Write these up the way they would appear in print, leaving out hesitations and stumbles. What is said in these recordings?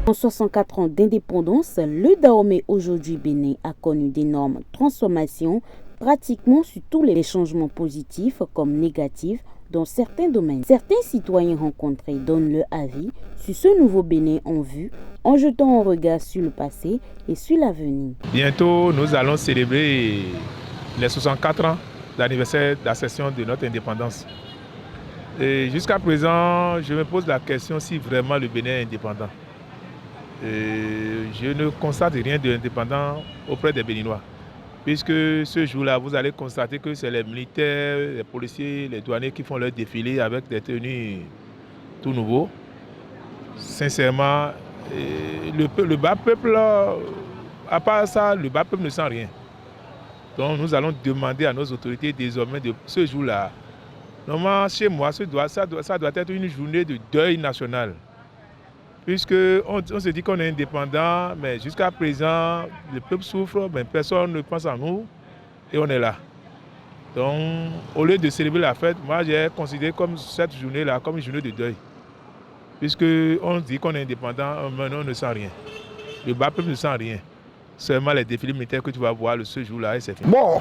En 64 ans d'indépendance, le Dahomey, aujourd'hui Bénin, a connu d'énormes transformations pratiquement sur tous les changements positifs comme négatifs dans certains domaines. Certains citoyens rencontrés donnent leur avis sur ce nouveau Bénin en vue en jetant un regard sur le passé et sur l'avenir. Bientôt, nous allons célébrer les 64 ans d'anniversaire d'accession de notre indépendance. Et jusqu'à présent, je me pose la question si vraiment le Bénin est indépendant. Je ne constate rien d'indépendant auprès des Béninois. Puisque ce jour-là, vous allez constater que c'est les militaires, les policiers, les douaniers qui font leur défilé avec des tenues tout nouveaux. Sincèrement, le bas peuple, à part ça, le bas peuple ne sent rien. Donc nous allons demander à nos autorités désormais de ce jour-là. Normalement, chez moi, ça doit être une journée de deuil national. Puisqu'on se dit qu'on est indépendant, mais jusqu'à présent, le peuple souffre, mais personne ne pense à nous et on est là. Donc, au lieu de célébrer la fête, moi j'ai considéré comme cette journée-là comme une journée de deuil. Puisqu'on dit qu'on est indépendant, mais on ne sent rien. Le bas peuple ne sent rien. Seulement les défilés militaires que tu vas voir ce jour-là et c'est fini. Bon,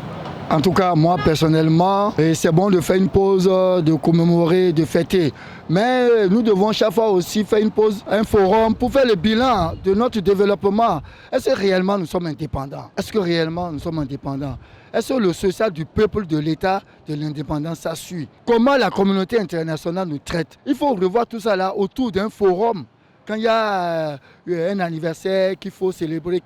en tout cas, moi personnellement, c'est bon de faire une pause, de commémorer, de fêter. Mais nous devons chaque fois aussi faire une pause, un forum pour faire le bilan de notre développement. Est-ce que réellement nous sommes indépendants? Est-ce que réellement nous sommes indépendants? Est-ce que le social du peuple, de l'État, de l'indépendance, ça suit? Comment la communauté internationale nous traite? Il faut revoir tout ça là autour d'un forum. Quand il y a un anniversaire qu'il faut célébrer,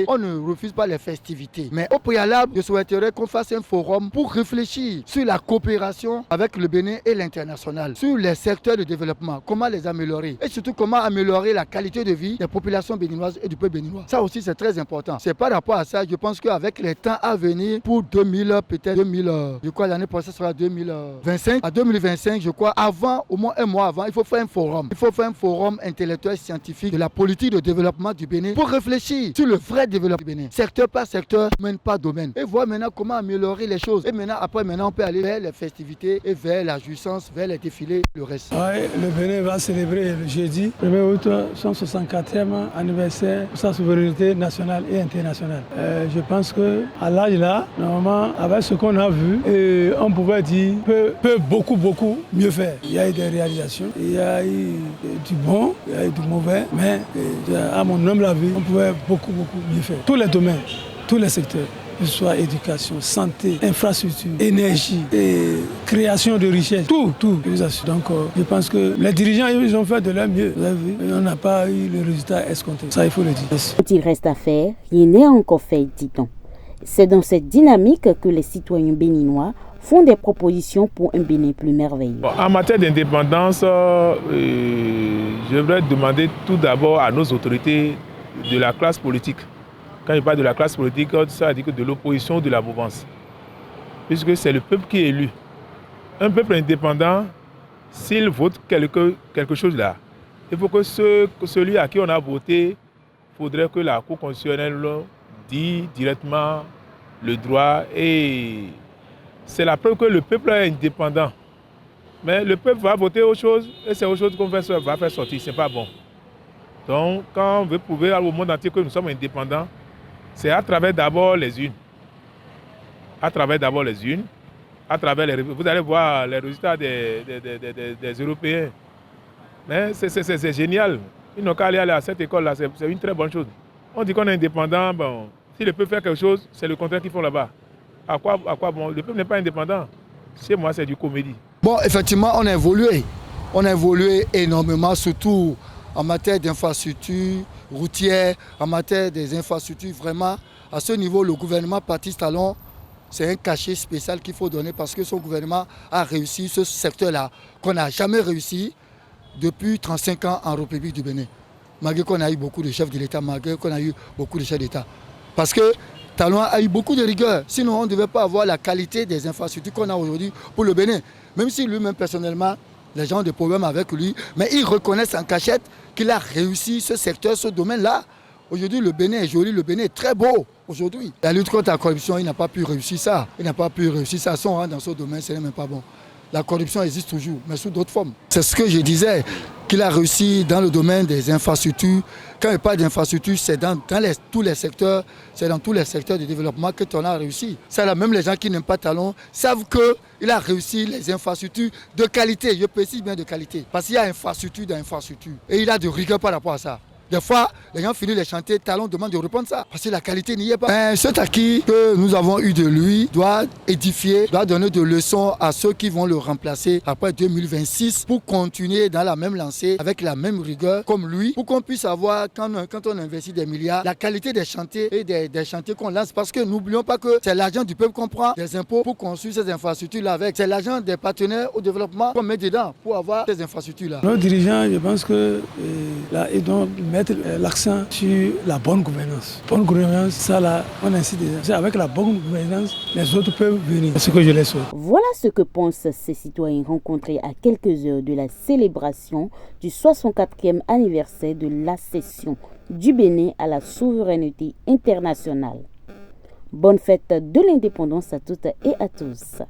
on ne refuse pas les festivités. Mais au préalable, je souhaiterais qu'on fasse un forum pour réfléchir sur la coopération avec le Bénin et l'international, sur les secteurs de développement, comment les améliorer et surtout comment améliorer la qualité de vie des populations béninoises et du peuple béninois. Ça aussi, c'est très important. C'est par rapport à ça, je pense qu'avec les temps à venir, pour 2000, peut-être 2000, je crois l'année prochaine sera 2025. À 2025, je crois, avant, au moins un mois avant, il faut faire un forum. Il faut faire un forum intellectuel scientifique de la politique de développement du Bénin pour réfléchir sur le vrai développement du Bénin, secteur par secteur, domaine par domaine, et voir maintenant comment améliorer les choses. Et maintenant, on peut aller vers les festivités et vers la jouissance, vers les défilés, le reste. Ouais, le Bénin va célébrer le jeudi 1er août son 64e anniversaire de sa souveraineté nationale et internationale. Je pense qu'à l'âge là, normalement, avec ce qu'on a vu, on pouvait dire peut beaucoup mieux faire. Il y a eu des réalisations, il y a eu du bon, il y a eu du mauvais, mais à mon humble avis, on pouvait beaucoup mieux faire. Tous les domaines, tous les secteurs, que ce soit éducation, santé, infrastructure, énergie, et création de richesses, tout. Donc je pense que les dirigeants, ils ont fait de leur mieux. Vous avez vu, on n'a pas eu le résultat escompté. Ça, il faut le dire. Quand il reste à faire, rien n'est encore fait, dit-on. C'est dans cette dynamique que les citoyens béninois font des propositions pour un Bénin plus merveilleux. En matière d'indépendance, je voudrais demander tout d'abord à nos autorités de la classe politique. Quand je parle de la classe politique, ça veut dire que de l'opposition, de la mouvance. Puisque c'est le peuple qui est élu. Un peuple indépendant, s'il vote quelque chose là, il faut que celui à qui on a voté, il faudrait que la Cour constitutionnelle dise directement le droit et c'est la preuve que le peuple est indépendant. Mais le peuple va voter autre chose et c'est autre chose qu'on va faire sortir. Ce n'est pas bon. Donc, quand on veut prouver au monde entier que nous sommes indépendants, c'est à travers d'abord les unes. À travers d'abord les unes. Vous allez voir les résultats des Européens. Mais c'est génial. Ils n'ont qu'à aller à cette école-là. C'est une très bonne chose. On dit qu'on est indépendant. Bon, si le peuple fait quelque chose, c'est le contraire qu'ils font là-bas. À quoi bon? Le peuple n'est pas indépendant. Chez moi, c'est du comédie. Bon, effectivement, on a évolué. On a évolué énormément, surtout en matière d'infrastructures routières, en matière des infrastructures. Vraiment, à ce niveau, le gouvernement Patrice Talon, c'est un cachet spécial qu'il faut donner parce que son gouvernement a réussi ce secteur-là qu'on n'a jamais réussi depuis 35 ans en République du Bénin. Malgré qu'on a eu beaucoup de chefs de l'État, malgré qu'on a eu beaucoup de chefs d'État. Parce que Talon a eu beaucoup de rigueur. Sinon, on ne devait pas avoir la qualité des infrastructures qu'on a aujourd'hui pour le Bénin. Même si lui-même, personnellement, les gens ont des problèmes avec lui, mais ils reconnaissent en cachette qu'il a réussi ce secteur, ce domaine-là. Aujourd'hui, le Bénin est joli, le Bénin est très beau. Aujourd'hui, la lutte contre la corruption, il n'a pas pu réussir ça. Il n'a pas pu réussir ça. Si on rentre dans ce domaine, ce n'est même pas bon. La corruption existe toujours, mais sous d'autres formes. C'est ce que je disais. qu'il a réussi dans le domaine des infrastructures. Quand il parle d'infrastructures, c'est dans tous les secteurs, c'est dans tous les secteurs de développement que Talon a réussi. Ça là, même les gens qui n'aiment pas Talon savent qu'il a réussi les infrastructures de qualité. Je précise bien de qualité. Parce qu'il y a infrastructure dans infrastructure. Et il a de rigueur par rapport à ça. Des fois, les gens finissent les chantiers, Talon demande de reprendre ça, parce que la qualité n'y est pas. Mais cet acquis que nous avons eu de lui doit édifier, doit donner de leçons à ceux qui vont le remplacer après 2026 pour continuer dans la même lancée, avec la même rigueur comme lui, pour qu'on puisse avoir, quand on investit des milliards, la qualité des chantiers et des chantiers qu'on lance, parce que n'oublions pas que c'est l'argent du peuple qu'on prend, des impôts pour construire ces infrastructures-là avec. C'est l'argent des partenaires au développement qu'on met dedans pour avoir ces infrastructures-là. Nos dirigeants, je pense que là, ils doivent mettre l'accent sur la bonne gouvernance. Bonne gouvernance, ça là, on incite déjà. Avec la bonne gouvernance, les autres peuvent venir. C'est ce que je les souhaite. Voilà ce que pensent ces citoyens rencontrés à quelques heures de la célébration du 64e anniversaire de l'accession du Bénin à la souveraineté internationale. Bonne fête de l'indépendance à toutes et à tous.